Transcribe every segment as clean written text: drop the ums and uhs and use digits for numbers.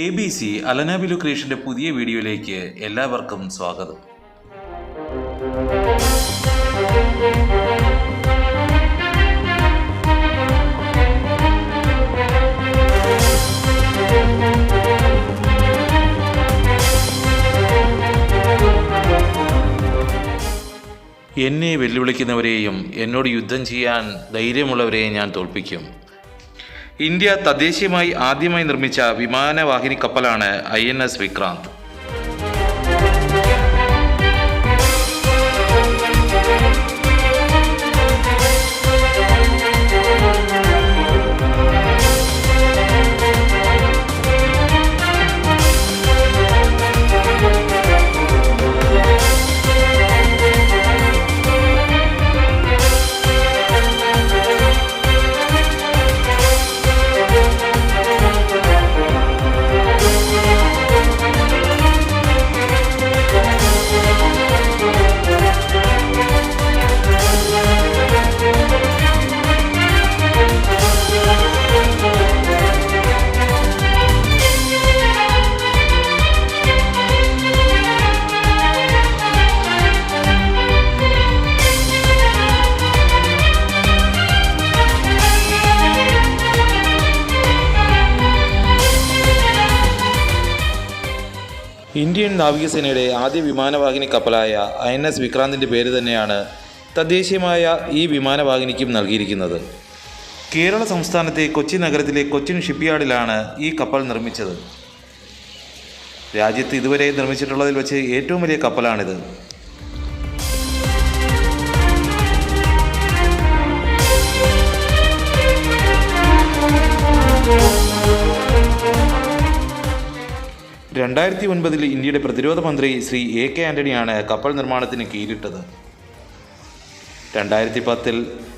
ABC Alana ബിലു ക്രിയേഷന്റെ പുതിയ വീഡിയോയിലേക്ക് എല്ലാവർക്കും സ്വാഗതം. എന്നെ വെല്ലുവിളിക്കുന്നവരെയും എന്നോട് യുദ്ധം ചെയ്യാൻ ധൈര്യമുള്ളവരെയും ഞാൻ തോൽപ്പിക്കും. ഇന്ത്യ തദ്ദേശീയമായി ആദ്യമായി നിർമ്മിച്ച വിമാനവാഹിനി കപ്പലാണ് INS വിക്രാന്ത്. ഇന്ത്യൻ നാവികസേനയുടെ ആദ്യ വിമാനവാഹിനി കപ്പലായ INS വിക്രാന്തിൻ്റെ പേര് തന്നെയാണ് തദ്ദേശീയമായ ഈ വിമാനവാഹിനിക്കും നൽകിയിരിക്കുന്നത്. കേരള സംസ്ഥാനത്തെ കൊച്ചി നഗരത്തിലെ കൊച്ചിൻ ഷിപ്പ്യാർഡിലാണ് ഈ കപ്പൽ നിർമ്മിച്ചത്. രാജ്യത്ത് ഇതുവരെ നിർമ്മിച്ചിട്ടുള്ളതിൽ വെച്ച് ഏറ്റവും വലിയ കപ്പലാണിത്. ൽ ഇന്ത്യയുടെ പ്രതിരോധ മന്ത്രി ശ്രീ AK ആൻ്റണിയാണ് കപ്പൽ നിർമ്മാണത്തിന് കീഴിട്ടത്. 2010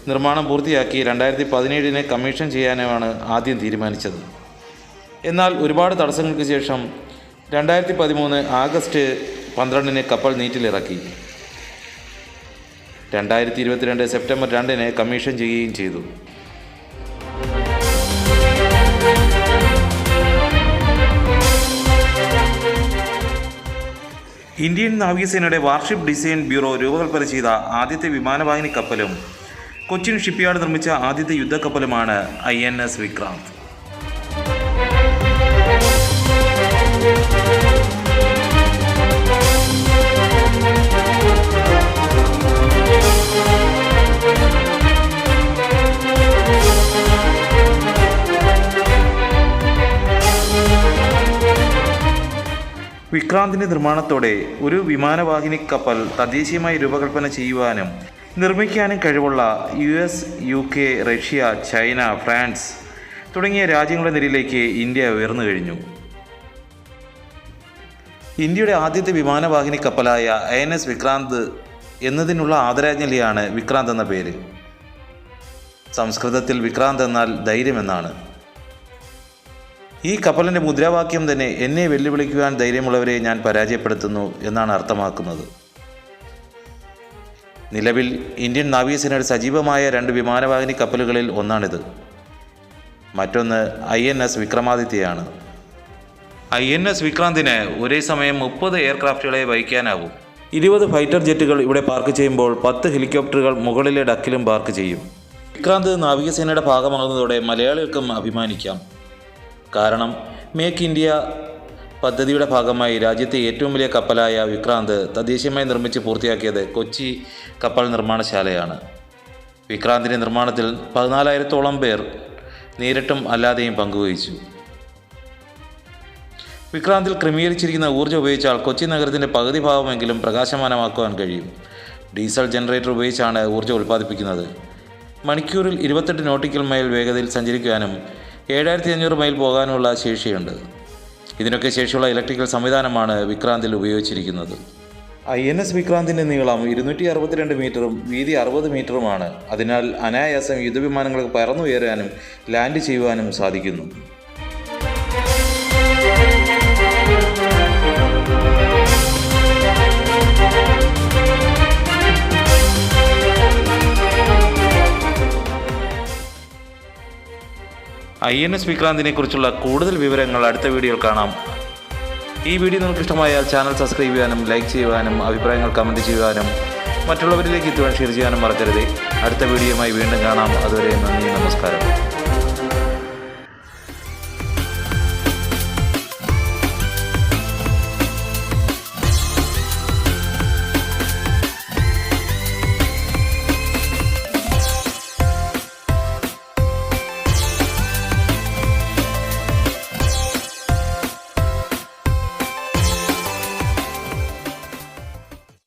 നിർമ്മാണം പൂർത്തിയാക്കി 2017 കമ്മീഷൻ ചെയ്യാനുമാണ് ആദ്യം തീരുമാനിച്ചത്. എന്നാൽ ഒരുപാട് തടസ്സങ്ങൾക്ക് ശേഷം 2013 ആഗസ്റ്റ് 12 കപ്പൽ നീറ്റിലിറക്കി. 2022 സെപ്റ്റംബർ 2 കമ്മീഷൻ ചെയ്യുകയും ചെയ്തു. ഇന്ത്യൻ നാവികസേനയുടെ വാർഷിപ്പ് ഡിസൈൻ ബ്യൂറോ രൂപകൽപ്പന ചെയ്ത ആദ്യത്തെ വിമാനവാഹിനി കപ്പലും കൊച്ചിൻ ഷിപ്പ്യാർഡ് നിർമ്മിച്ച ആദ്യത്തെ യുദ്ധക്കപ്പലുമാണ് INS വിക്രാന്ത്. വിക്രാന്തിൻ്റെ നിർമ്മാണത്തോടെ ഒരു വിമാനവാഹിനി കപ്പൽ തദ്ദേശീയമായി രൂപകൽപ്പന ചെയ്യുവാനും നിർമ്മിക്കാനും കഴിവുള്ള US, UK, Russia, China, France തുടങ്ങിയ രാജ്യങ്ങളുടെ നിരയിലേക്ക് ഇന്ത്യ ഉയർന്നു കഴിഞ്ഞു. ഇന്ത്യയുടെ ആദ്യത്തെ വിമാനവാഹിനി കപ്പലായ INS വിക്രാന്ത് എന്നതിനുള്ള ആദരാഞ്ജലിയാണ് വിക്രാന്ത് എന്ന പേര്. സംസ്കൃതത്തിൽ വിക്രാന്ത് എന്നാൽ ധൈര്യം എന്നാണ്. ഈ കപ്പലിൻ്റെ മുദ്രാവാക്യം തന്നെ എന്നെ വെല്ലുവിളിക്കുവാൻ ധൈര്യമുള്ളവരെ ഞാൻ പരാജയപ്പെടുത്തുന്നു എന്നാണ് അർത്ഥമാക്കുന്നത്. നിലവിൽ ഇന്ത്യൻ നാവികസേനയുടെ സജീവമായ 2 വിമാനവാഹിനി കപ്പലുകളിൽ ഒന്നാണിത്. മറ്റൊന്ന് INS വിക്രമാദിത്യയാണ്. INS വിക്രാന്തിന് ഒരേ സമയം 30 എയർക്രാഫ്റ്റുകളെ വഹിക്കാനാവും. 20 ഫൈറ്റർ ജെറ്റുകൾ ഇവിടെ പാർക്ക് ചെയ്യുമ്പോൾ 10 ഹെലികോപ്റ്ററുകൾ മുകളിലെ ഡക്കിലും പാർക്ക് ചെയ്യും. വിക്രാന്ത് നാവികസേനയുടെ ഭാഗമാകുന്നതോടെ മലയാളികൾക്കും അഭിമാനിക്കാം. കാരണം മേക്ക് ഇന്ത്യ പദ്ധതിയുടെ ഭാഗമായി രാജ്യത്തെ ഏറ്റവും വലിയ കപ്പലായ വിക്രാന്ത് തദ്ദേശീയമായി നിർമ്മിച്ച് പൂർത്തിയാക്കിയത് കൊച്ചി കപ്പൽ നിർമ്മാണശാലയാണ്. വിക്രാന്തിൻ്റെ നിർമ്മാണത്തിൽ 14,000-ഓളം പേർ നേരിട്ടും അല്ലാതെയും പങ്കുവഹിച്ചു. വിക്രാന്തിൽ ക്രമീകരിച്ചിരിക്കുന്ന ഊർജ്ജം ഉപയോഗിച്ചാൽ കൊച്ചി നഗരത്തിൻ്റെ പകുതി ഭാഗമെങ്കിലും പ്രകാശമാനമാക്കുവാൻ കഴിയും. ഡീസൽ ജനറേറ്റർ ഉപയോഗിച്ചാണ് ഊർജ്ജം ഉൽപ്പാദിപ്പിക്കുന്നത്. മണിക്കൂറിൽ 28 നോട്ടിക്കൽ മൈൽ വേഗതയിൽ സഞ്ചരിക്കാനും 7500 മൈൽ പോകാനുള്ള ശേഷിയുണ്ട്. ഇതിനൊക്കെ ശേഷിയുള്ള ഇലക്ട്രിക്കൽ സംവിധാനമാണ് വിക്രാന്തിൽ ഉപയോഗിച്ചിരിക്കുന്നത്. INS വിക്രാന്തിൻ്റെ നീളം 262 മീറ്ററും വീതി 60 മീറ്ററുമാണ്. അതിനാൽ അനായാസം യുദ്ധവിമാനങ്ങൾക്ക് പറന്നുയരാനും ലാൻഡ് ചെയ്യുവാനും സാധിക്കുന്നു. INS വിക്രാന്തിനെ കുറിച്ചുള്ള കൂടുതൽ വിവരങ്ങൾ അടുത്ത വീഡിയോയിൽ കാണാം. ഈ വീഡിയോ നിങ്ങൾക്ക് ഇഷ്ടമായാൽ ചാനൽ സബ്സ്ക്രൈബ് ചെയ്യാനും ലൈക്ക് ചെയ്യുവാനും അഭിപ്രായങ്ങൾ കമൻറ്റ് ചെയ്യുവാനും മറ്റുള്ളവരിലേക്ക് എത്തുവാൻ ഷെയർ ചെയ്യാനും മറക്കരുത്. അടുത്ത വീഡിയോയുമായി വീണ്ടും കാണാം. അതുവരെ നന്ദി, നമസ്കാരം.